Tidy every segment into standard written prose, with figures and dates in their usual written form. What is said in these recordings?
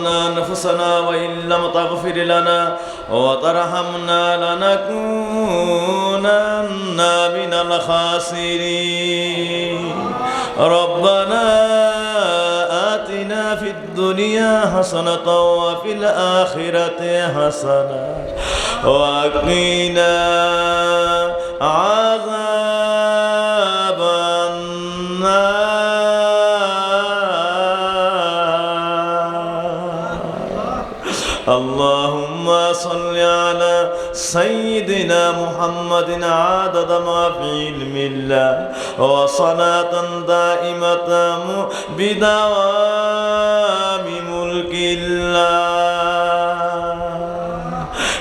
أنفسنا وإن لم تغفر لنا وترحمنا لنكونن من الخاسرين ربنا آتنا في الدنيا حسنة وفي الآخرة حسنة وقنا عذاب النار اللهم صل على سيدنا محمد عدد ما في علم الله وصلاة دائمة بدوام ملك الله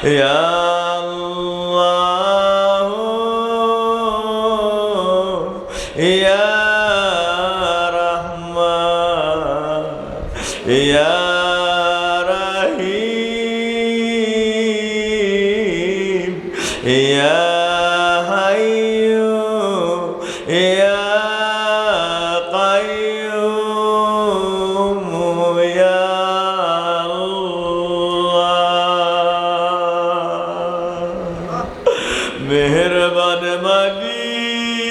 يا الله يا رحمن يا يا حي يا قيوم يا الله মেহেরবান মালিক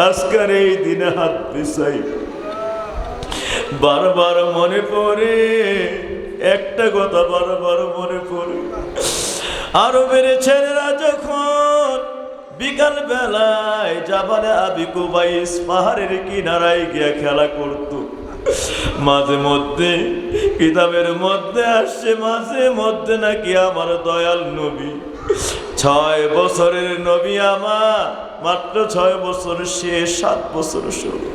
আজকের এই দিনে হাত পিছাই বারবার মনে পড়ে একটা কথা বারবার মনে পড়ে আরবের ছেলেরা যখন বিকাল বেলায় জাবালে আবি কুবাইস পাহাড়ের কিনারায় গিয়া খেলা করত মাঝে মধ্যে কিতাবের মধ্যে আসছে মাঝে মধ্যে নাকি আমার দয়াল নবী 6 বছরের নবী আমার মাত্র 6 বছর সে 7 বছর শুরু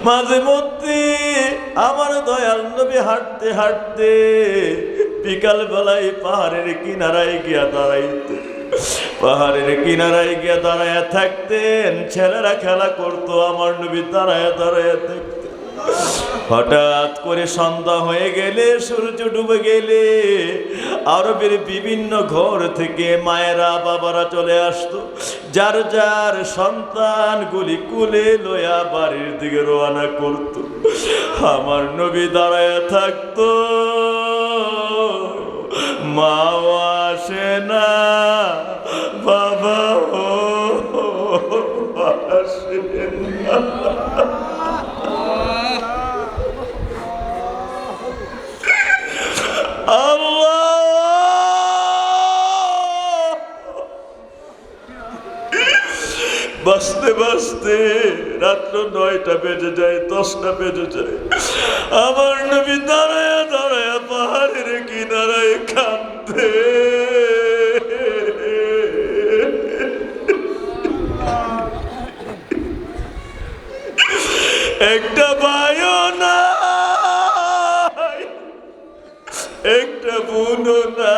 মাঝে মধ্যে আমার দয়াল নবী হাঁটতে হাঁটতে বিকাল বেলায় পাহাড়ের কিনারায় গিয়া দাঁড়াইতে পাহাড়ের কিনারায় গিয়া দাঁড়াইয়া থাকতেন ছেলেরা খেলা করতো আমার নবী দাঁড়াইয়া দাঁড়াইয়া থাকতেন হঠাৎ করে সন্ধ্যা হয়ে গেলে সূর্য ডুবে গেলে আরবের বিভিন্ন ঘর থেকে মায়েরা বাবারা চলে আসতো যার যার সন্তানগুলি কুলে লয়া বাড়ির দিকে রওনা করত আমার নবী দাঁড়ায় থাকতো মাও আসে না বাবাও আসে না বাঁচতে বাঁচতে রাত্র 9টা বেজে যায় 10টা বেজে যায় আমার নবী দাঁড়ায়া দাঁড়ায়া পাহাড়ের কিনারায় কাঁদতে একটা ভাইও নাই একটা বোনও না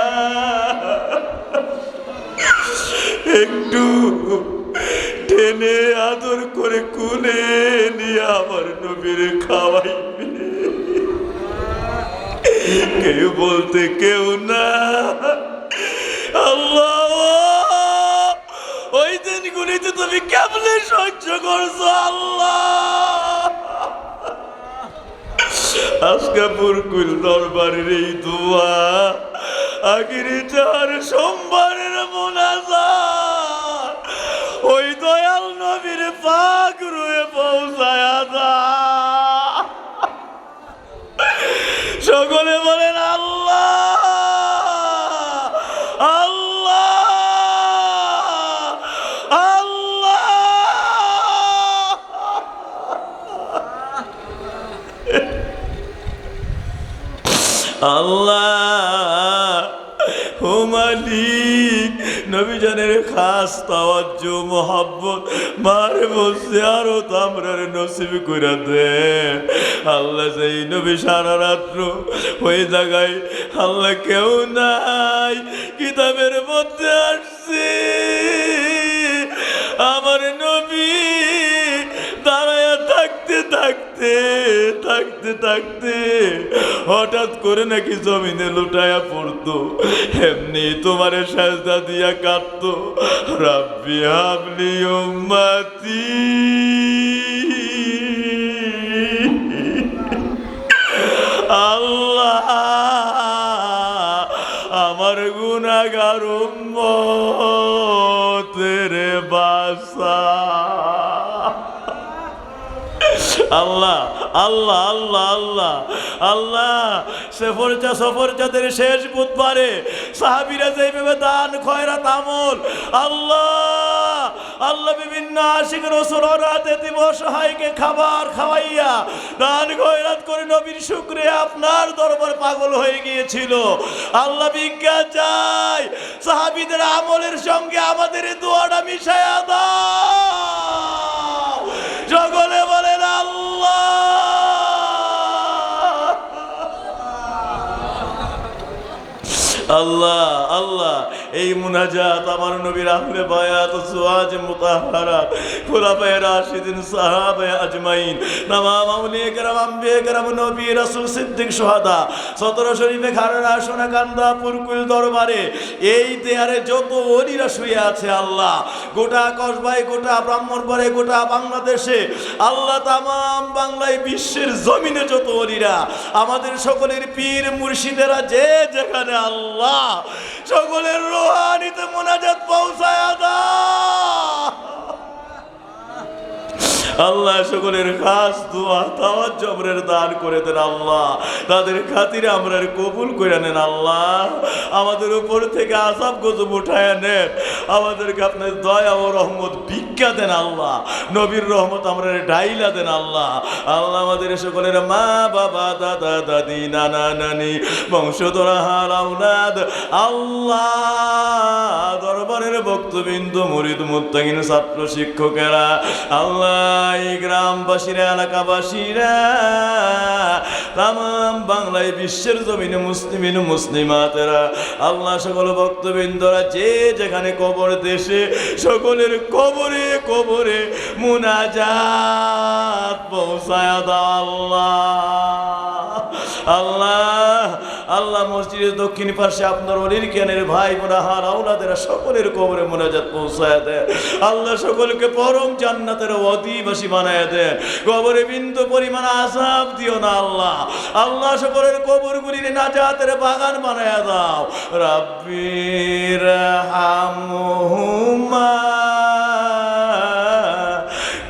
একটু টেনে আদর করে কুলে নিয়ে আমার নবীর খাওয়াইবে কেউ বলতে কেউ না আল্লাহ ওই দিনগুলিতে তুমি কেমনে সহ্য করছো আল্লাহ আজকে পুরকুল দরবারের এই দোয়া আখিরি 4 সোমবারের মোনাজাত ওই দয়াল নবীর পাক রুয়ে পৌঁছায়া দা সকলে বলেন আল্লাহ আল্লাহ আল্লাহ আল্লাহ ও মালিক নবীজানের খাস তাওয়াজ্জু মোহাব্বত মারে বসে আরো তামরার নসিব করে দে আল্লাহ সেই নবী সারা রাত্র ওই জায়গায় আল্লাহ কেউ নাই কিতাবের মধ্যে আসছে আমার নবী দাঁড়ায়া থাকতে থাকতে থাকতে থাকতে হঠাৎ করে নাকি জমিনে লুটায়া পড়তো এমনি তোমারে সাজদা দিয়া কাঁদতো রাব্বি হাবলি উম্মতি আল্লাহ আমার গুনাহগার উম্মতের বাসা আল্লাহ আল্লাহ আল্লাহ আল্লাহ আল্লাহ সফরজাতের শেষ বুধবারে সাহাবীরা যেভাবে দান খয়রাত আমল আল্লাহ আল্লাহ বিভিন্ন আশিক রাসূলের রাতে দিবস হাইকে খাবার খাওয়াইয়া দান খয়রাত করে নবীর শুকরিয়া আপনার দরবারে পাগল হয়ে গিয়েছিল আল্লাহ ভিক্ষা চাই সাহাবীদের আমলের সঙ্গে আমাদের দোয়াটা মিশায়া দাও সকলে বলেন আল্লাহ আল্লাহ আল্লাহ এই মুনাজাত আমার নবীর আহলে বায়াত সুওয়াজ মুতাহহারাত খুলাফায়ে রাশিদিন সাহাবায়ে আজমাইন তামাম আউলিয়া কেরাম আম্বিয়া কেরাম নবী রাসূল সিদ্দিক শুহাদা সতর শরীফে খাররা সোনাকান্দা পুরকুল দরবারে এই দেয়ারে যত ওলিরা শুয়ে আছে আল্লাহ গোটা কসবায় গোটা ব্রাহ্মণবাড়ে গোটা বাংলাদেশে আল্লাহ তামাম বাংলায় বিশ্বের জমিনে যত ওলিরা আমাদের সকলের পীর মুর্শিদেরা যে যেখানে আল্লাহ সকলের রুহানিতে মুনাজাত পৌঁছায়া দাও আল্লাহ সকলের খাস দোয়া তাওয়াজ্জুবের দান করে দেন আল্লাহ তাদের খাতিরে আমরা কবুল করে নেন আল্লাহ আমাদের উপর থেকে আযাব গজব উঠায় নেন আমাদেরকে আপনার দয়া ও রহমত ভিক্ষা দেন আল্লাহ নবীর রহমত আমরা ডাইলা দেন আল্লাহ আল্লাহ আমাদের সকলের মা বাবা দাদা দাদি নানা নানি বংশধরা হার আওলাদ আল্লাহ দরবারের ভক্তবৃন্দ মুরিদ মুত্তাকিন ছাত্র শিক্ষকেরা আল্লাহ এই গ্রামবাসীরা এলাকাবাসীরা তামাম বাংলায় বিশ্বের জমিনে মুসলিমিন মুসলিমাতেরা আল্লাহ সকল ভক্তবৃন্দরা যে যেখানে কবর দেশে সকলের কবরে কবরে মুনাজাত পৌঁছায়া দাও আল্লাহ আল্লাহ আল্লাহ মসজিদের দক্ষিণ পাশে আপনার অলির জ্ঞানের ভাই বোনা হার আওলাদেরা সকলের কবরে মুনাজাত পৌঁছায় দেয় আল্লাহ সকলকে পরম জান্নাতের অধিবাসী বানায় দেয় কবরে বিন্দু পরিমাণ আযাব দিও না আল্লাহ আল্লাহ সকলের কবরগুলির নাজাতের বাগান বানায় দাও রাব্বির হামহুমা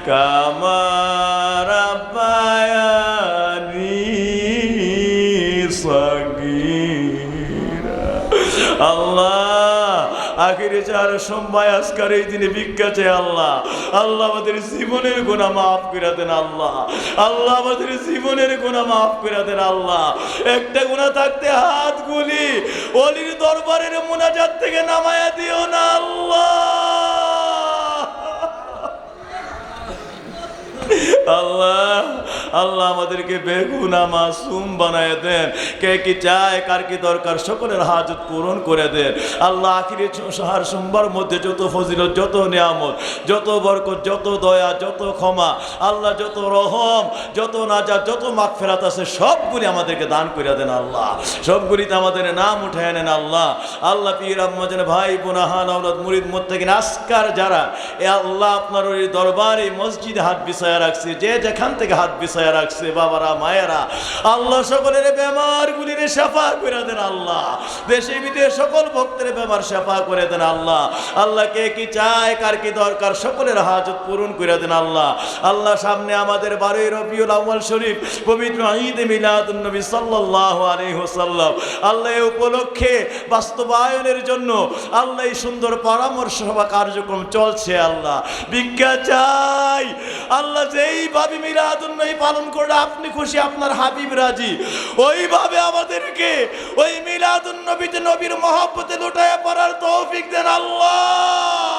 কামা আল্লাহ আখিরে চার সময় আজকের এই দিনে ভিক্ষা চাই আল্লাহ আল্লাহ আমাদের জীবনের গুনাহ মাফ করে দেন আল্লাহ আল্লাহ আমাদের জীবনের গুনাহ মাফ করে দেন আল্লাহ একটা গুনাহ থাকতে হাত গুলি ওলির দরবারের মুনাজাত থেকে নামায়া দিও না আল্লাহ আল্লাহ আল্লাহ আমাদেরকে বেগুনাহ মাসুম বানায় দেন কে কি চায় কার কি দরকার সকলের হাজত পূরণ করে দেন আল্লাহ আখিরি শহর সোমবার মধ্যে যত ফজিলত যত নিয়ামত যত বরকত যত দয়া যত ক্ষমা আল্লাহ যত রহম যত নাজাত যত মাগফিরাত আছে সবগুলি আমাদেরকে দান করে দেন আল্লাহ সবগুলিতে আমাদের নাম উঠায় নেন আল্লাহ আল্লাহ পীর আম্মাজান ভাই বোনা হান আওলাদ মুরিদ মুত্তাকিন আজকার যারা এ আল্লাহ আপনার ওই দরবারে মসজিদে হাত বিছায়া রাখছে যে যেখান থেকে হাত বিছায়া রাখছে বাবারা মায়েরা আল্লাহ সকলের বেমারগুলির শিফা করে দেন আল্লাহ দেশে বিদেশে সকল ভক্তের বেমার শিফা করে দেন আল্লাহ আল্লাহ কে কি চায় কার কি দরকার সকলের হাজত পূরণ করে দেন আল্লাহ আল্লাহ সামনে আমাদের 12 রবিউল আউয়াল শরীফ পবিত্র ঈদ মিলাদুন নবী সাল্লাল্লাহু আলাইহি ওয়াসাল্লাম আল্লাহ এই উপলক্ষে বাস্তবায়নের জন্য আল্লাহ এই সুন্দর পরামর্শ সভা কার্যক্রম চলছে আল্লাহ ভিক্ষা চাই আল্লাহ যেইভাবে মিলাদুন নবী পালন করে আপনি খুশি আপনার হাবিব রাজি ওইভাবে আমাদেরকে ওই মিলাদুন নবীতে নবীর মহব্বতে লুটায়া পড়ার তৌফিক দেন আল্লাহ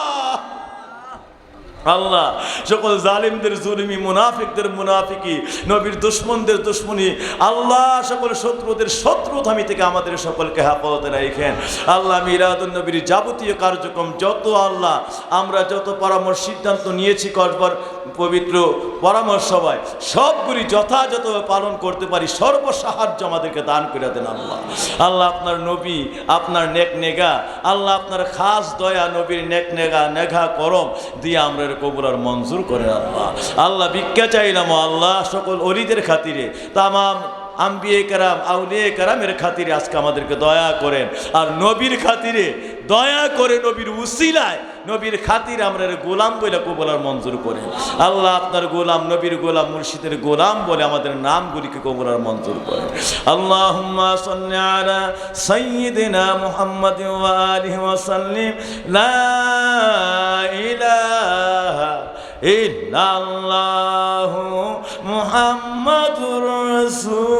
আল্লাহ সকল জালিমদের জুলুমি মুনাফিকদের মুনাফিকি নবীর দুশমনদের দুশমনি আল্লাহ সকল শত্রুদের শত্রুতামি থেকে আমাদের সকলকে হেফাজতে রাখেন আল্লাহ মিলাদুন নবীর যাবতীয় কার্যক্রম যত আল্লাহ আমরা যত পরামর্শ সিদ্ধান্ত নিয়েছি করবার পবিত্র পরামর্শ সভায় সবগুলি যথাযথভাবে পালন করতে পারি সর্বসাহায্য আমাদেরকে দান করে দেন আল্লাহ আল্লাহ আপনার নবী আপনার নেক নেগা আল্লাহ আপনার খাস দয়া নবীর নেক নেগা নেঘা করম দিয়ে আমরা কবুল আর মঞ্জুর করেন আল্লাহ আল্লাহ ভিক্ষা চাইলাম আল্লাহ সকল ওলিদের খাতিরে তামাম আম্বিয়ে কেরাম আউলিয়ে কেরামের খাতিরে আজকে আমাদেরকে দয়া করেন, আর নবীর খাতিরে দয়া করে নবীর উসিলায় নবীর খাতিরে আমরা গোলাম বলে কবুলার মঞ্জুর করেন। আল্লাহ আপনার গোলাম, নবীর গোলাম, মুর্শিদের গোলাম বলে আমাদের নামগুলিকে কবুলার মঞ্জুর করেন। আল্লাহুম্মা সাল্লি আলা সাইয়্যিদিনা মুহাম্মাদিন ওয়া আলিহি ওয়া সাল্লিম। লা ইলাহা ইল্লাল্লাহু মুহাম্মাদুর রাসূলুল্লাহ।